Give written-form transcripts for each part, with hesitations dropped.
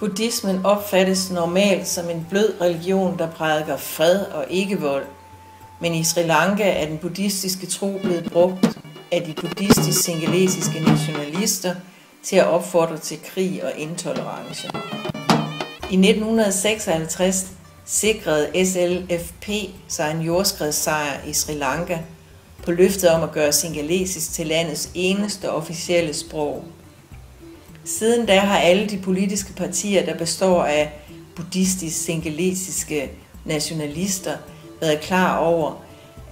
Buddhismen opfattes normalt som en blød religion, der prædiker fred og ikke vold. Men i Sri Lanka er den buddhistiske tro blevet brugt af de buddhistisk-singalesiske nationalister til at opfordre til krig og intolerance. I 1956 sikrede SLFP sig en jordskredssejr i Sri Lanka på løftet om at gøre singalesisk til landets eneste officielle sprog. Siden da har alle de politiske partier, der består af buddhistisk-singalesiske nationalister, været klar over,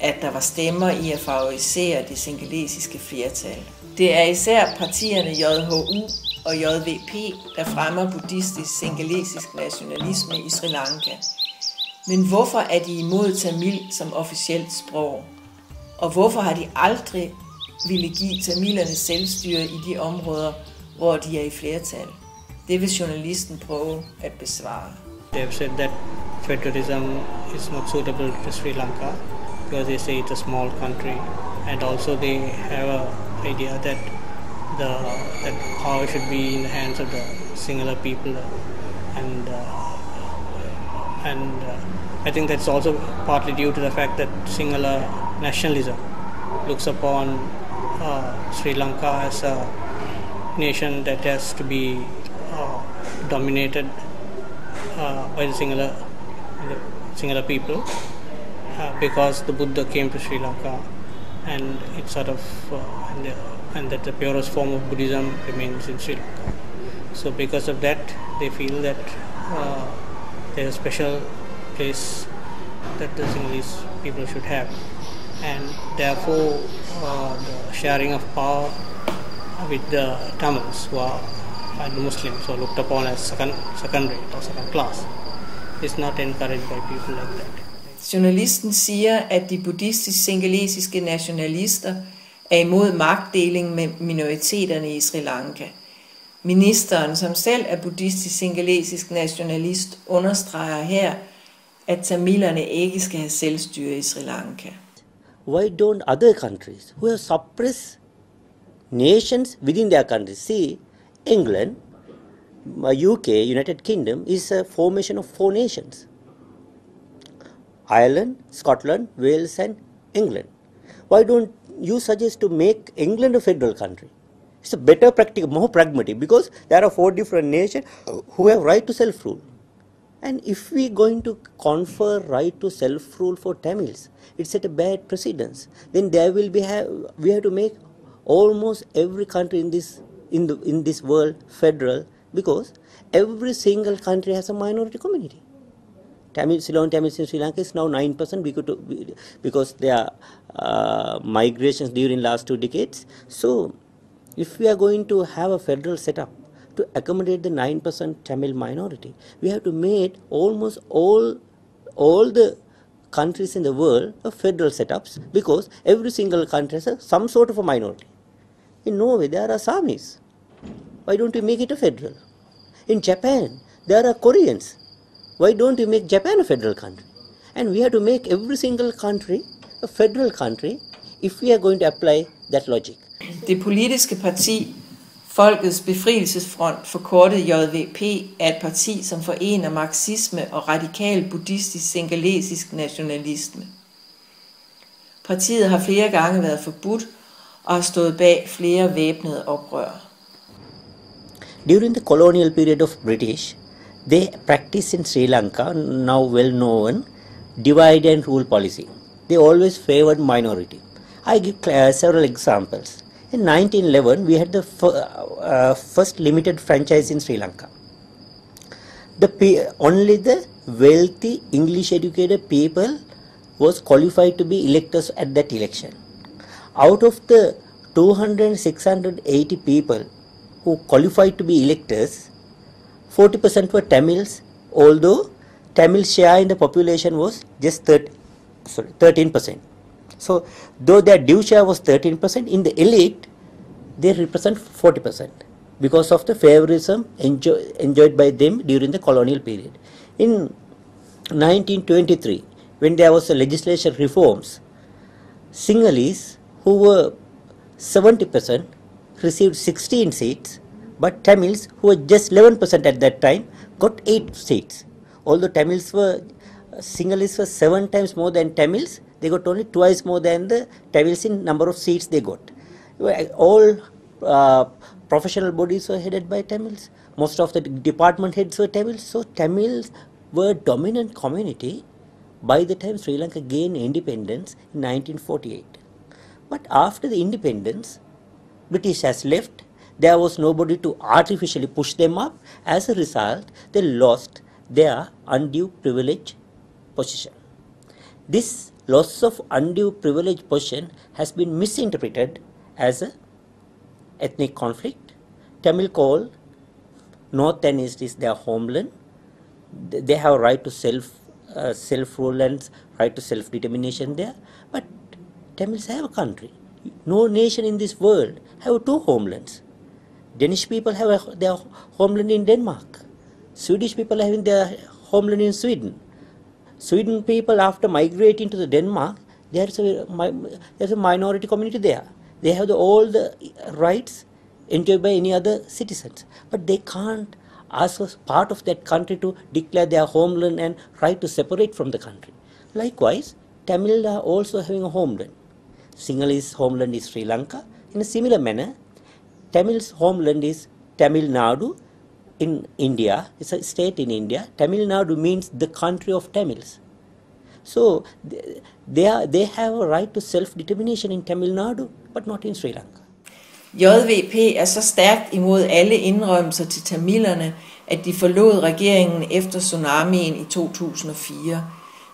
at der var stemmer i at favorisere det singalesiske flertal. Det er især partierne JHU og JVP, der fremmer buddhistisk-singalesisk nationalisme i Sri Lanka. Men hvorfor er de imod tamil som officielt sprog? Og hvorfor har de aldrig ville give tamilerne selvstyre i de områder, hvor de er i flertal? Det vil journalisten prøve at besvare. They have said that federalism is not suitable to Sri Lanka because they say it's a small country, and also they have an idea that power should be in the hands of the singular people, and I think that's also partly due to the fact that singular nationalism looks upon Sri Lanka as a nation that has to be dominated by the singular people because the Buddha came to Sri Lanka, and it's sort of and that the purest form of Buddhism remains in Sri Lanka. So because of that, they feel that there's a special place that the Sinhalese people should have, and therefore the sharing of power with the Tamils, who are the Muslims, who are looked upon as second rate or second class, is not encouraged by people like that. Journalisten siger, at de buddhistisk-singalesiske nationalister er imod magtdeling med minoriteterne i Sri Lanka. Ministeren, som selv er buddhistisk-singalesisk nationalist, understreger her, at tamilerne ikke skal have selvstyre i Sri Lanka. Why don't other countries who have suppressed nations within their countries? See, England, UK, United Kingdom is a formation of 4 nations. Ireland, Scotland, Wales and England. Why don't you suggest to make England a federal country? It's a better practical, more pragmatic, because there are 4 different nations who have right to self-rule. And if we are going to confer right to self-rule for Tamils, it set a bad precedence. Then there will be we have to make almost every country in this world federal, because every single country has a minority community. Ceylon Tamils in Sri Lanka is now 9% because there are migrations during last 2 decades. So if we are going to have a federal setup to accommodate the 9% Tamil minority, we have to make almost all the countries in the world a federal setups, because every single country has some sort of a minority. In Norway there are Samis. Why don't we make it a federal? In Japan there are Koreans. Why don't we make Japan a federal country? And we have to make every single country a federal country if we are going to apply that logic. Det politiske parti, Folkets Befrielsesfront, forkortet JVP, er et parti, som forener marxisme og radikal buddhistisk-singalesisk nationalisme. Partiet har flere gange været forbudt og har stået bag flere væbnede oprør. During the colonial period of British, they practiced in Sri Lanka, now well known, divide and rule policy. They always favored minority. I give several examples. In 1911, we had the first limited franchise in Sri Lanka. Only the wealthy English-educated people was qualified to be electors at that election. Out of the 680 people who qualified to be electors, 40% were Tamils, although Tamil share in the population was just 13%. So, though their due share was 13%, in the elite, they represent 40% because of the favorism enjoyed by them during the colonial period. In 1923, when there was a legislation reforms, Sinhalese, who were 70%, received 16 seats, but Tamils, who were just 11% at that time, got 8 seats. Although Sinhalese were 7 times more than Tamils, they got only twice more than the Tamils in number of seats they got. All professional bodies were headed by Tamils. Most of the department heads were Tamils. So Tamils were dominant community by the time Sri Lanka gained independence in 1948. But after the independence, British has left. There was nobody to artificially push them up. As a result, they lost their undue privilege position. This loss of undue privilege position has been misinterpreted as an ethnic conflict. Tamil call North and East is their homeland. They have a right to self-rule and right to self-determination there. But Tamils have a country. No nation in this world have 2 homelands. Danish people have their homeland in Denmark. Swedish people have their homeland in Sweden. Sweden people, after migrating to the Denmark, there's a minority community there. They have all the rights enjoyed by any other citizens. But they can't ask us part of that country to declare their homeland and right to separate from the country. Likewise, Tamil are also having a homeland. Sinhalese homeland is Sri Lanka. In a similar manner, Tamil's homeland is Tamil Nadu in India. It's a state in India. Tamil Nadu means the country of Tamils. So they have a right to self-determination in Tamil Nadu, but not in Sri Lanka. JVP er så stærkt imod alle indrømmelser til tamilerne, at de forlod regeringen efter tsunamien i 2004,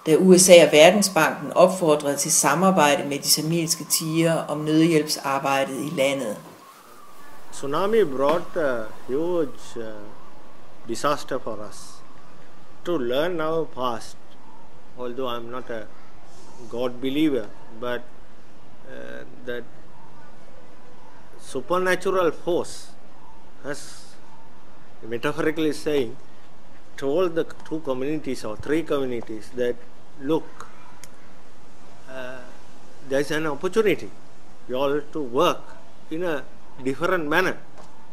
da USA og Verdensbanken opfordrede til samarbejde med de tamilske tigre om nødhjælpsarbejdet i landet. Tsunami brought a huge disaster for us. To learn our past, although I'm not a God believer, but that supernatural force has, metaphorically saying, told the 2 communities or 3 communities that, look, there's an opportunity. You all have to work in a different manner.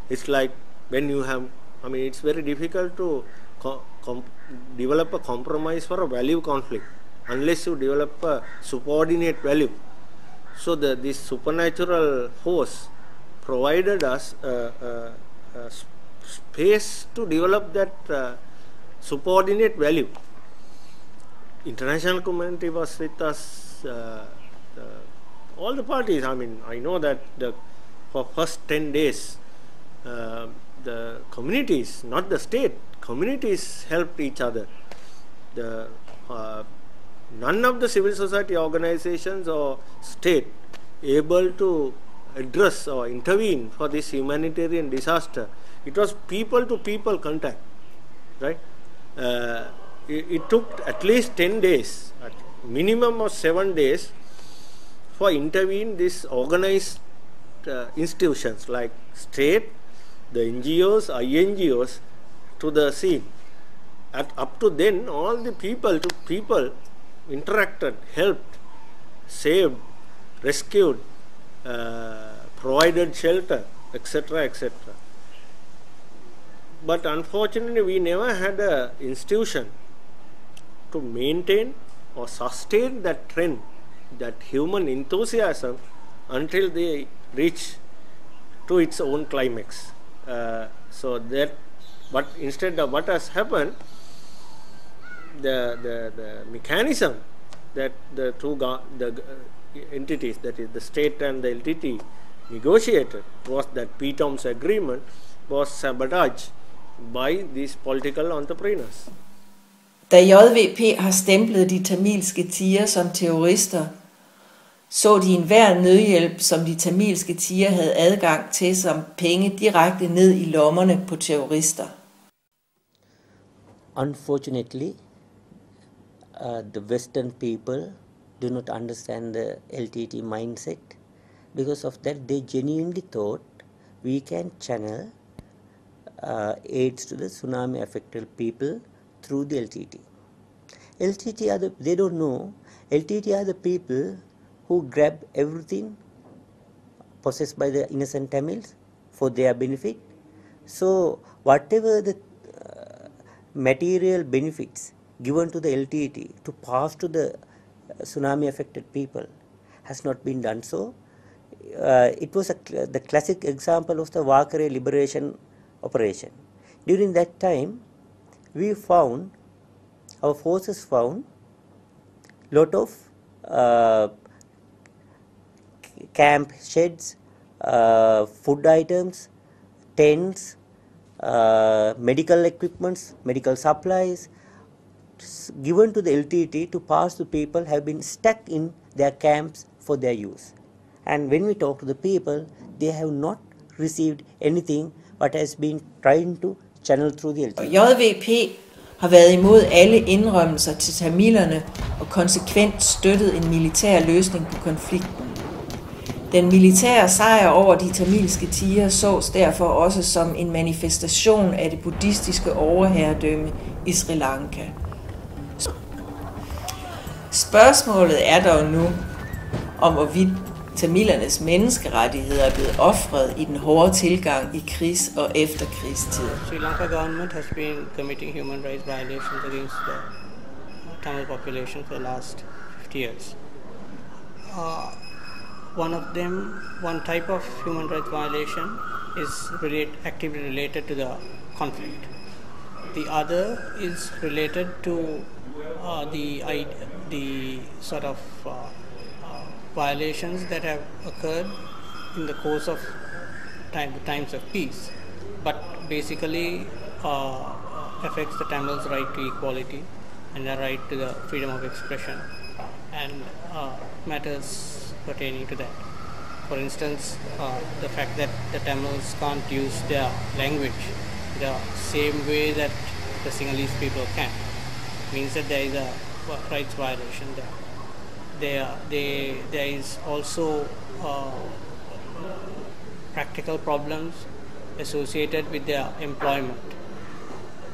It's like when you have, it's very difficult to develop a compromise for a value conflict unless you develop a subordinate value. So this supernatural force provided us a space to develop that subordinate value. International community was with us, all the parties. I know that for first 10 days, the communities, not the state, communities helped each other. None of the civil society organizations or state able to address or intervene for this humanitarian disaster. It was people to people contact, right? It took at least 10 days, at minimum of 7 days, for intervene these organized institutions like state, the NGOs, INGOs to the scene. Up to then, all the people to people interacted, helped, saved, rescued, provided shelter, etc., etc. But unfortunately, we never had an institution to maintain or sustain that trend, that human enthusiasm, until they reach to its own climax. But instead of what has happened, the mechanism that the 2 entities, that is the state and the LTT, negotiated was that P-Tom's agreement was sabotaged by these political entrepreneurs. Da JVP har stemplet de tamilske tigre som terrorister, så de enhver nødhjælp, som de tamilske tigre havde adgang til, som penge direkte ned i lommerne på terrorister. Unfortunately, the Western people do not understand the LTT mindset. Because of that, they genuinely thought we can channel aids to the tsunami affected people through the LTT. They don't know, LTT are the people who grab everything possessed by the innocent Tamils for their benefit. So whatever material benefits given to the LTT to pass to the tsunami affected people has not been done so. It was the classic example of the Wakare liberation operation. During that time, our forces found lot of camp sheds, food items, tents, medical equipments, medical supplies given to the LTT to pass to people have been stuck in their camps for their use. And when we talk to the people, they have not received anything but has been trying to channel through the LTT. JVP har været imod alle indrømmelser til tamilerne og konsekvent støttet en militær løsning på konflikten. Den militære sejr over de tamilske tigre sås derfor også som en manifestation af det buddhistiske overherredømme i Sri Lanka. Spørgsmålet er dog nu, om hvorvidt tamilernes menneskerettigheder er blevet ofret i den hårde tilgang i krigs- og efterkrigstid. Sri Lanka government has been committing human rights violations against the Tamil population for the last 50 years. One type of human rights violation is actively related to the conflict. The other is related to the sort of violations that have occurred in the course of times of peace, but basically affects the Tamils' right to equality and their right to the freedom of expression and matters pertaining to that. For instance, the fact that the Tamils can't use their language the same way that the Sinhalese people can means that there is a rights violation there. There is also practical problems associated with their employment,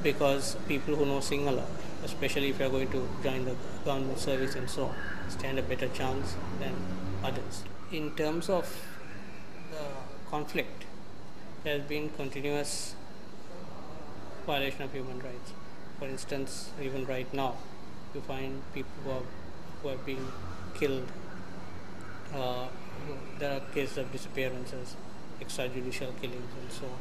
because people who know Sinhala, especially if you are going to join the government service and so on, stand a better chance than others. In terms of the conflict, there has been continuous violation of human rights. For instance, even right now, you find people who are being killed. There are cases of disappearances, extrajudicial killings and so on.